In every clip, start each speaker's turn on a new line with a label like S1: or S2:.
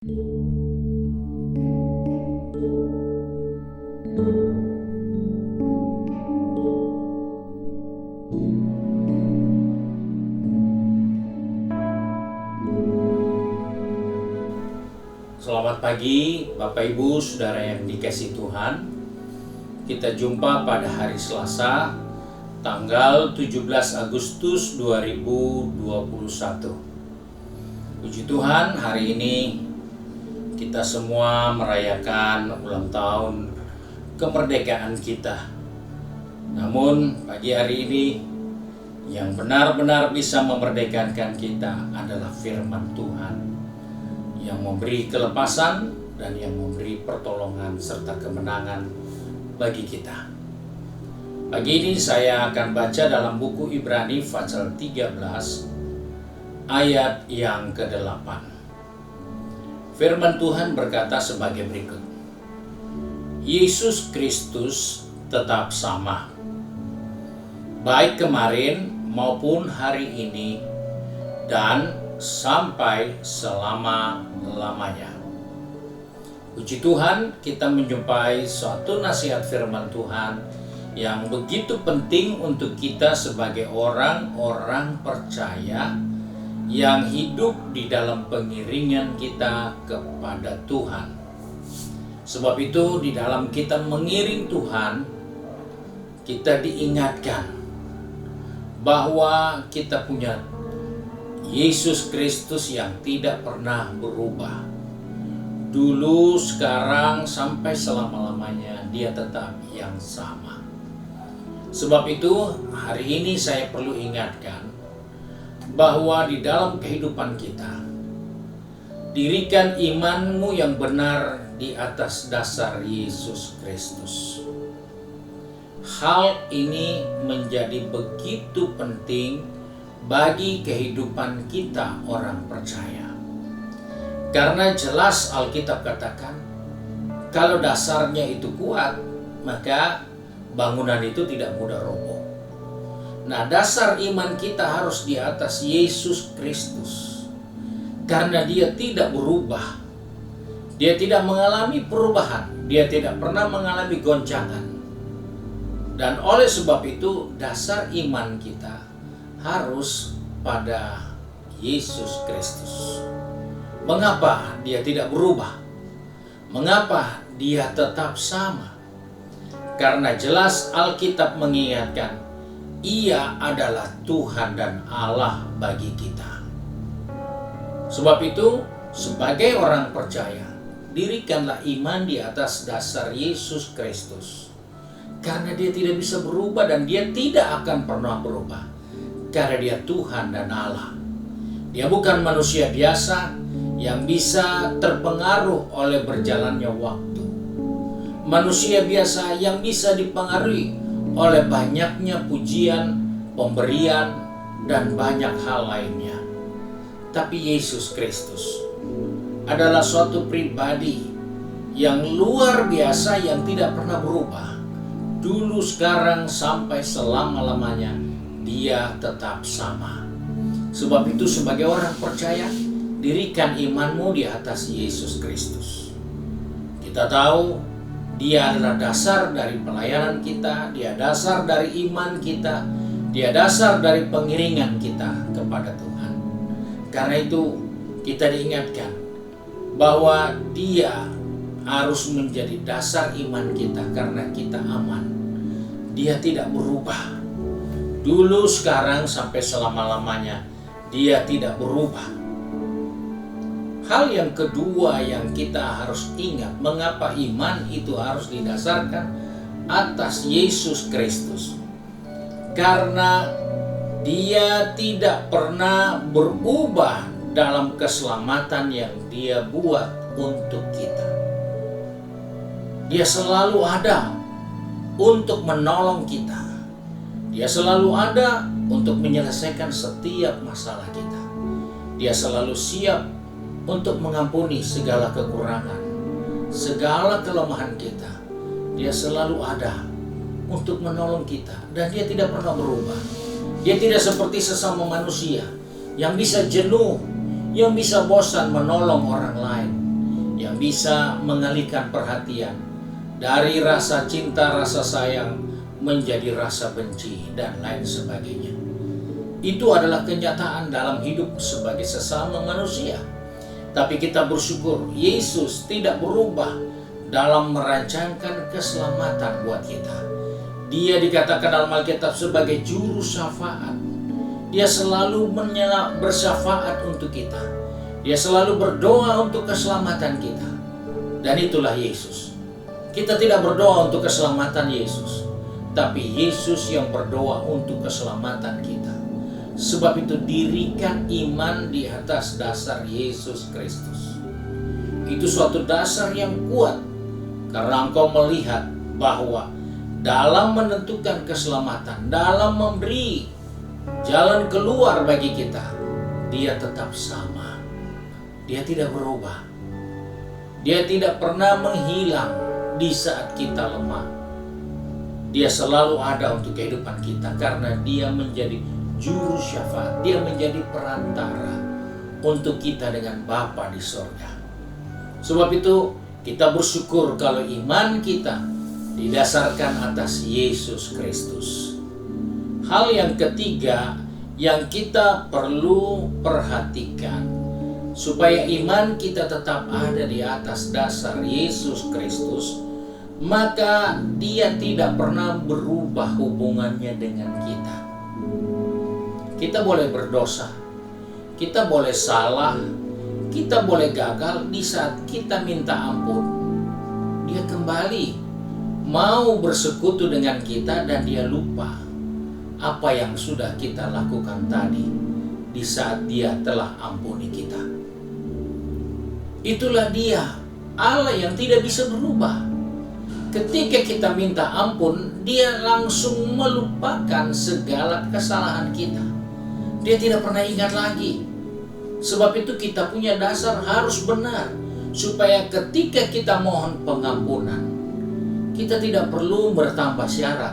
S1: Selamat pagi Bapak Ibu Saudara yang dikasihi Tuhan. Kita jumpa pada hari Selasa tanggal 17 Agustus 2021. Puji Tuhan, hari ini kita semua merayakan ulang tahun kemerdekaan kita. Namun pagi hari ini yang benar-benar bisa memerdekakan kita adalah firman Tuhan yang memberi kelepasan dan yang memberi pertolongan serta kemenangan bagi kita. Pagi ini saya akan baca dalam buku Ibrani pasal 13 ayat yang ke-8. Firman Tuhan berkata sebagai berikut. Yesus Kristus tetap sama, baik kemarin maupun hari ini dan sampai selama-lamanya. Puji Tuhan, kita menjumpai suatu nasihat firman Tuhan yang begitu penting untuk kita sebagai orang-orang percaya yang hidup di dalam pengiringan kita kepada Tuhan. Sebab itu di dalam kita mengiring Tuhan, kita diingatkan bahwa kita punya Yesus Kristus yang tidak pernah berubah. Dulu, sekarang, sampai selama-lamanya Dia tetap yang sama. Sebab itu hari ini saya perlu ingatkan bahwa di dalam kehidupan kita, dirikan imanmu yang benar di atas dasar Yesus Kristus. Hal ini menjadi begitu penting bagi kehidupan kita orang percaya. Karena jelas Alkitab katakan, kalau dasarnya itu kuat, maka bangunan itu tidak mudah roboh. Nah, dasar iman kita harus di atas Yesus Kristus. Karena Dia tidak berubah. Dia tidak mengalami perubahan. Dia tidak pernah mengalami goncangan. Dan oleh sebab itu, dasar iman kita harus pada Yesus Kristus. Mengapa Dia tidak berubah? Mengapa Dia tetap sama? Karena jelas Alkitab mengingatkan, Ia adalah Tuhan dan Allah bagi kita. Sebab itu, sebagai orang percaya, dirikanlah iman di atas dasar Yesus Kristus. Karena Dia tidak bisa berubah dan Dia tidak akan pernah berubah. Karena Dia Tuhan dan Allah. Dia bukan manusia biasa yang bisa terpengaruh oleh berjalannya waktu. Manusia biasa yang bisa dipengaruhi oleh banyaknya pujian, pemberian, dan banyak hal lainnya. Tapi Yesus Kristus adalah suatu pribadi yang luar biasa yang tidak pernah berubah. Dulu, sekarang, sampai selama-lamanya Dia tetap sama. Sebab itu sebagai orang percaya, dirikan imanmu di atas Yesus Kristus. Kita tahu Dia adalah dasar dari pelayanan kita, Dia dasar dari iman kita, Dia dasar dari pengiringan kita kepada Tuhan. Karena itu kita diingatkan bahwa Dia harus menjadi dasar iman kita karena kita aman. Dia tidak berubah. Dulu, sekarang, sampai selama-lamanya Dia tidak berubah. Hal yang kedua yang kita harus ingat, mengapa iman itu harus didasarkan atas Yesus Kristus. Karena Dia tidak pernah berubah dalam keselamatan yang Dia buat untuk kita. Dia selalu ada untuk menolong kita. Dia selalu ada untuk menyelesaikan setiap masalah kita. Dia selalu siap untuk mengampuni segala kekurangan, segala kelemahan kita. Dia selalu ada untuk menolong kita dan Dia tidak pernah berubah. Dia tidak seperti sesama manusia yang bisa jenuh, yang bisa bosan menolong orang lain. yang bisa mengalihkan perhatian dari rasa cinta, rasa sayang menjadi rasa benci dan lain sebagainya. Itu adalah kenyataan dalam hidup sebagai sesama manusia. Tapi kita bersyukur Yesus tidak berubah dalam merancangkan keselamatan buat kita. Dia dikatakan dalam Alkitab sebagai juru syafaat. Dia selalu bersyafaat untuk kita. Dia selalu berdoa untuk keselamatan kita. Dan itulah Yesus. Kita tidak berdoa untuk keselamatan Yesus, tapi Yesus yang berdoa untuk keselamatan kita. Sebab itu dirikan iman di atas dasar Yesus Kristus. Itu suatu dasar yang kuat, karena engkau melihat bahwa dalam menentukan keselamatan, dalam memberi jalan keluar bagi kita, Dia tetap sama. Dia tidak berubah. Dia tidak pernah menghilang di saat kita lemah. Dia selalu ada untuk kehidupan kita karena Dia menjadi juru syafaat. Dia menjadi perantara untuk kita dengan Bapa di sorga. Sebab itu kita bersyukur kalau iman kita didasarkan atas Yesus Kristus. Hal yang ketiga yang kita perlu perhatikan supaya iman kita tetap ada di atas dasar Yesus Kristus, maka Dia tidak pernah berubah hubungannya dengan kita. Kita boleh berdosa, kita boleh salah, kita boleh gagal. Di saat kita minta ampun, Dia kembali mau bersekutu dengan kita dan Dia lupa apa yang sudah kita lakukan tadi di saat Dia telah ampuni kita. Itulah Dia, Allah yang tidak bisa berubah. Ketika kita minta ampun, Dia langsung melupakan segala kesalahan kita. Dia tidak pernah ingat lagi. Sebab itu kita punya dasar harus benar, supaya ketika kita mohon pengampunan, kita tidak perlu bertambah syarat.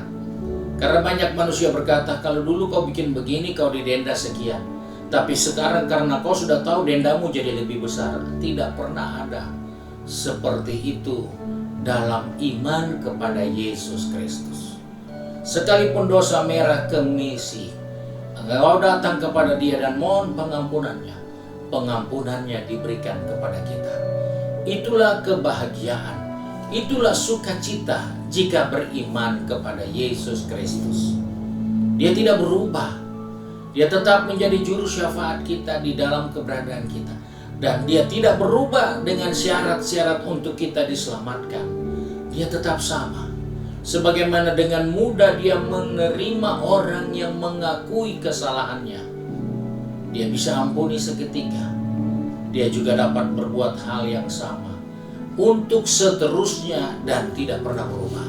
S1: Karena banyak manusia berkata, kalau dulu kau bikin begini, kau didenda sekian. Tapi sekarang karena kau sudah tahu dendamu jadi lebih besar. Tidak pernah ada seperti itu dalam iman kepada Yesus Kristus. Sekalipun dosa merah kemisi, engkau datang kepada Dia dan mohon pengampunannya, pengampunannya diberikan kepada kita. Itulah kebahagiaan, itulah sukacita jika beriman kepada Yesus Kristus. Dia tidak berubah. Dia tetap menjadi juru syafaat kita di dalam keberadaan kita. Dan Dia tidak berubah dengan syarat-syarat untuk kita diselamatkan. Dia tetap sama. Sebagaimana dengan mudah Dia menerima orang yang mengakui kesalahannya, Dia bisa ampuni seketika. Dia juga dapat berbuat hal yang sama untuk seterusnya dan tidak pernah berubah.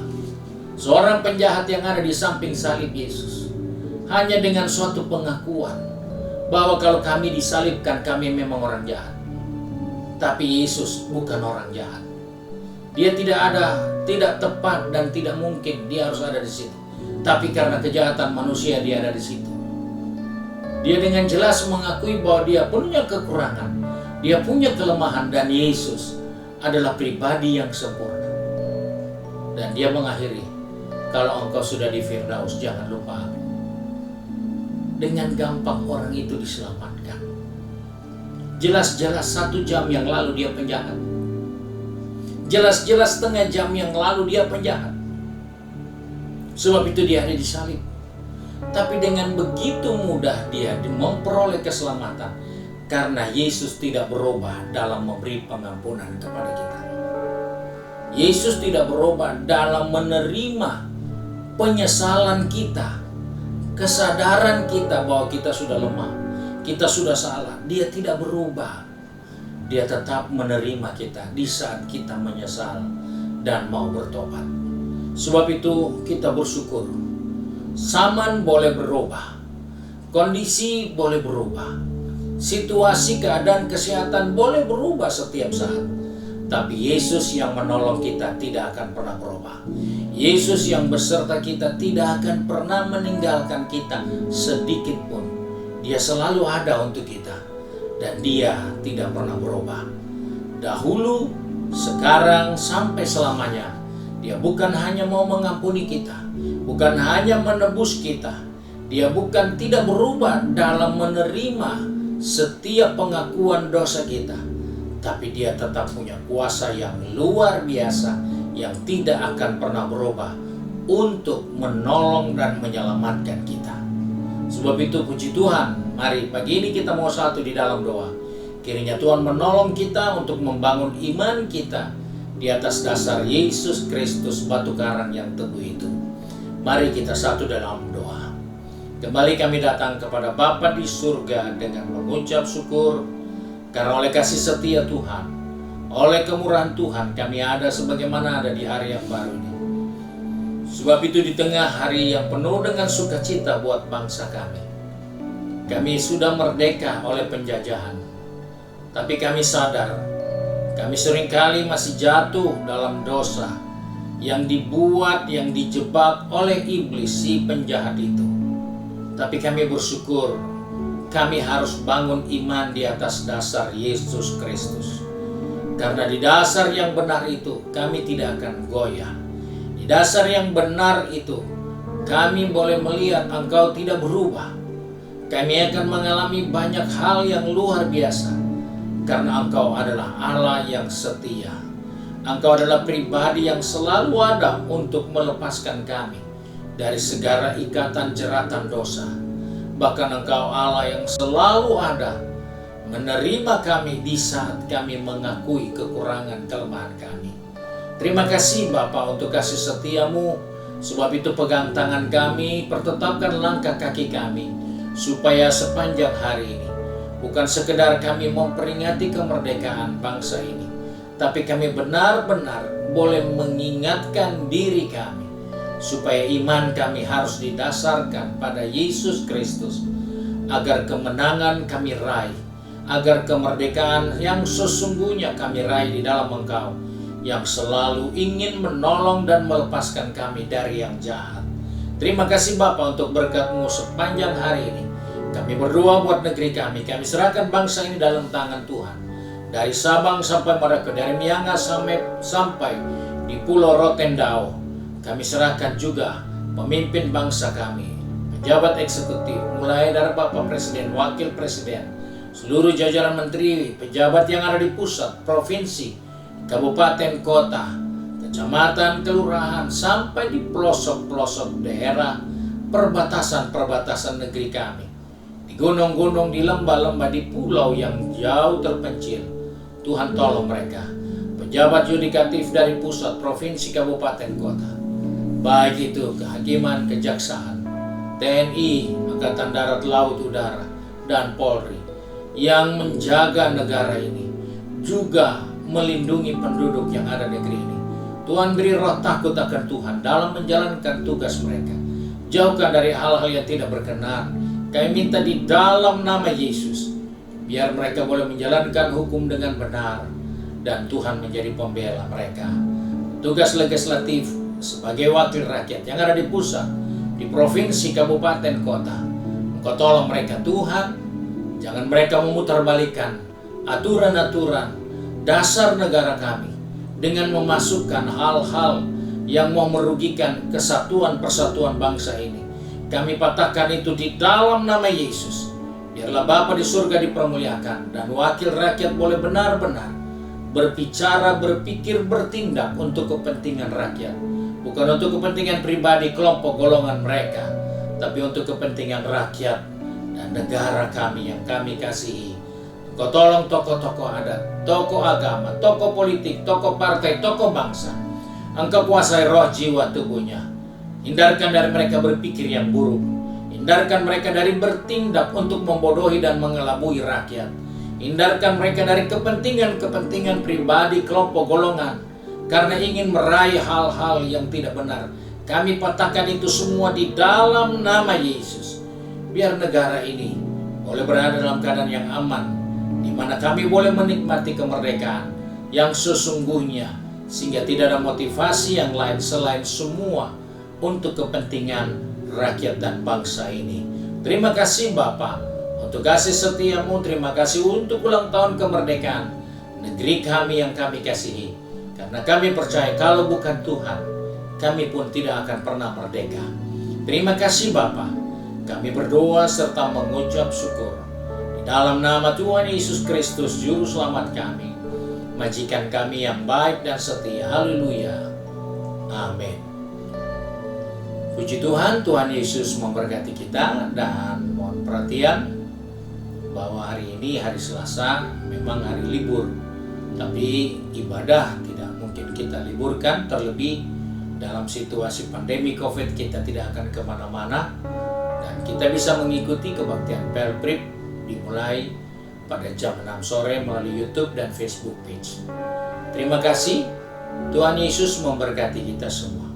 S1: Seorang penjahat yang ada di samping salib Yesus, hanya dengan suatu pengakuan bahwa kalau kami disalibkan, kami memang orang jahat. Tapi Yesus bukan orang jahat. Dia tidak tepat dan tidak mungkin Dia harus ada di situ. Tapi karena kejahatan manusia, Dia ada di situ. Dia dengan jelas mengakui bahwa Dia punya kekurangan, Dia punya kelemahan, dan Yesus adalah pribadi yang sempurna. Dan Dia mengakhiri, kalau engkau sudah di Firdaus, jangan lupa aku. Dengan gampang orang itu diselamatkan. Jelas-jelas 1 jam yang lalu dia penjahat. Jelas-jelas setengah jam yang lalu dia penjahat. Sebab itu dia ada disalib. Tapi dengan begitu mudah dia memperoleh keselamatan, karena Yesus tidak berubah dalam memberi pengampunan kepada kita. Yesus tidak berubah dalam menerima penyesalan kita, kesadaran kita bahwa kita sudah lemah, kita sudah salah. Dia tidak berubah. Dia tetap menerima kita di saat kita menyesal dan mau bertobat. Sebab itu kita bersyukur. Zaman boleh berubah, kondisi boleh berubah, situasi, keadaan kesehatan boleh berubah setiap saat. Tapi Yesus yang menolong kita tidak akan pernah berubah. Yesus yang beserta kita tidak akan pernah meninggalkan kita sedikit pun. Dia selalu ada untuk kita. Dan Dia tidak pernah berubah. Dahulu sekarang sampai selamanya. Dia bukan hanya mau mengampuni kita, bukan hanya menebus kita. Dia bukan tidak berubah dalam menerima setiap pengakuan dosa kita, tapi dia tetap punya kuasa yang luar biasa yang tidak akan pernah berubah untuk menolong dan menyelamatkan kita. Sebab itu puji Tuhan, mari pagi ini kita mau satu di dalam doa. Kiranya Tuhan menolong kita untuk membangun iman kita di atas dasar Yesus Kristus, batu karang yang teguh itu. Mari kita satu dalam doa. Kembali kami datang kepada Bapa di surga dengan mengucap syukur karena oleh kasih setia Tuhan, oleh kemurahan Tuhan kami ada sebagaimana ada di hari yang baru ini. Sebab itu di tengah hari yang penuh dengan sukacita buat bangsa kami sudah merdeka oleh penjajahan. Tapi kami sadar, kami seringkali masih jatuh dalam dosa yang dibuat, yang dijebak oleh iblis si penjahat itu. Tapi kami bersyukur, kami harus bangun iman di atas dasar Yesus Kristus. Karena di dasar yang benar itu kami tidak akan goyah. Di dasar yang benar itu kami boleh melihat Engkau tidak berubah. Kami akan mengalami banyak hal yang luar biasa. Karena Engkau adalah Allah yang setia. Engkau adalah pribadi yang selalu ada untuk melepaskan kami dari segala ikatan jeratan dosa. Bahkan Engkau Allah yang selalu ada menerima kami di saat kami mengakui kekurangan kelemahan kami. Terima kasih Bapa untuk kasih setiamu. Sebab itu pegang tangan kami, pertetapkan langkah kaki kami, supaya sepanjang hari ini bukan sekedar kami memperingati kemerdekaan bangsa ini, tapi kami benar-benar boleh mengingatkan diri kami supaya iman kami harus didasarkan pada Yesus Kristus, agar kemenangan kami raih, agar kemerdekaan yang sesungguhnya kami raih di dalam Engkau, yang selalu ingin menolong dan melepaskan kami dari yang jahat. Terima kasih Bapa untuk berkat-Mu sepanjang hari ini. Kami berdoa buat negeri kami serahkan bangsa ini dalam tangan Tuhan. Dari Sabang sampai Merauke, dari Miangas sampai di Pulau Rotendao, kami serahkan juga pemimpin bangsa kami, pejabat eksekutif, mulai dari Bapak Presiden, Wakil Presiden, seluruh jajaran menteri, pejabat yang ada di pusat, provinsi, kabupaten, kota, kecamatan, kelurahan, sampai di pelosok-pelosok daerah, perbatasan-perbatasan negeri kami, di gunung-gunung, di lembah-lembah, di pulau yang jauh terpencil. Tuhan tolong mereka, pejabat yudikatif dari pusat, provinsi, kabupaten, kota, baik itu kehakiman, kejaksaan, TNI, Angkatan Darat, Laut, Udara, dan Polri, yang menjaga negara ini, juga melindungi penduduk yang ada di negeri ini. Tuhan beri roh takut akan Tuhan dalam menjalankan tugas mereka. Jauhkan dari hal-hal yang tidak berkenan. Kami minta di dalam nama Yesus, biar mereka boleh menjalankan hukum dengan benar, dan Tuhan menjadi pembela mereka. Tugas legislatif sebagai wakil rakyat yang ada di pusat, di provinsi, kabupaten, kota, Engkau tolong mereka Tuhan. Jangan mereka memutarbalikkan aturan-aturan dasar negara kami dengan memasukkan hal-hal yang mau merugikan kesatuan persatuan bangsa ini. Kami patahkan itu di dalam nama Yesus. Biarlah Bapa di surga dipermuliakan, dan wakil rakyat boleh benar-benar berbicara, berpikir, bertindak untuk kepentingan rakyat. Bukan untuk kepentingan pribadi kelompok golongan mereka, tapi untuk kepentingan rakyat dan negara kami yang kami kasihi. Engkau tolong tokoh-tokoh adat, tokoh agama, tokoh politik, tokoh partai, tokoh bangsa. Engkau kuasai roh jiwa tubuhnya. Hindarkan dari mereka berpikir yang buruk. Hindarkan mereka dari bertindak untuk membodohi dan mengelabui rakyat. Hindarkan mereka dari kepentingan-kepentingan pribadi kelompok golongan karena ingin meraih hal-hal yang tidak benar. Kami patahkan itu semua di dalam nama Yesus. Biar negara ini boleh berada dalam keadaan yang aman, di mana kami boleh menikmati kemerdekaan yang sesungguhnya, sehingga tidak ada motivasi yang lain selain semua untuk kepentingan rakyat dan bangsa ini. Terima kasih Bapa untuk kasih setiamu, terima kasih untuk ulang tahun kemerdekaan. negeri kami yang kami kasihi. Karena kami percaya kalau bukan Tuhan, kami pun tidak akan pernah merdeka. Terima kasih Bapa. Kami berdoa serta mengucap syukur. Di dalam nama Tuhan Yesus Kristus, Juru Selamat kami, majikan kami yang baik dan setia. Haleluya. Amin. Puji Tuhan, Tuhan Yesus memberkati kita. Dan mohon perhatian bahwa hari ini hari Selasa memang hari libur, tapi ibadah tidak mungkin kita liburkan, terlebih dalam situasi pandemi COVID kita tidak akan kemana-mana, dan kita bisa mengikuti kebaktian Pelprip dimulai pada jam 6 sore melalui YouTube dan Facebook page. Terima kasih. Tuhan Yesus memberkati kita semua.